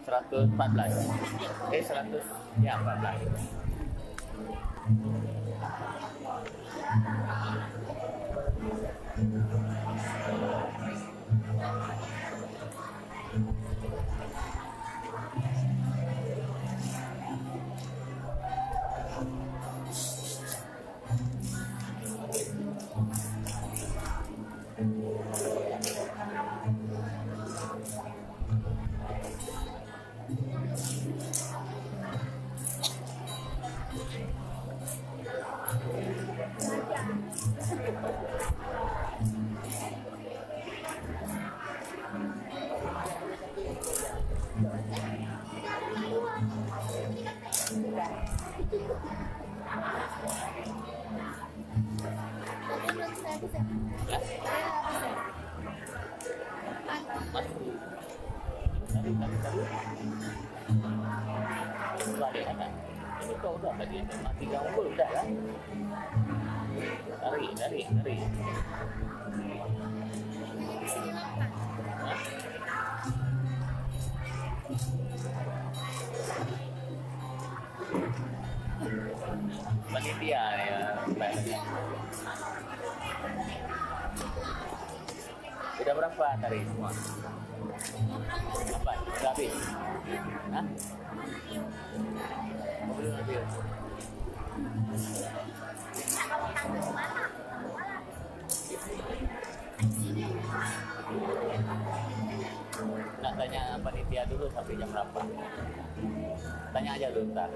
114. 100 ya 14. Balik kan? Ini kau udah tadi mati kamu udah kan? Dari. Hah? Panitia ya, udah berapa tadi semua? Apa? Udah habis? Hah? Mau beli mobil? Nak tanya panitia dulu sampai jam berapa? Tanya aja dulu ntar.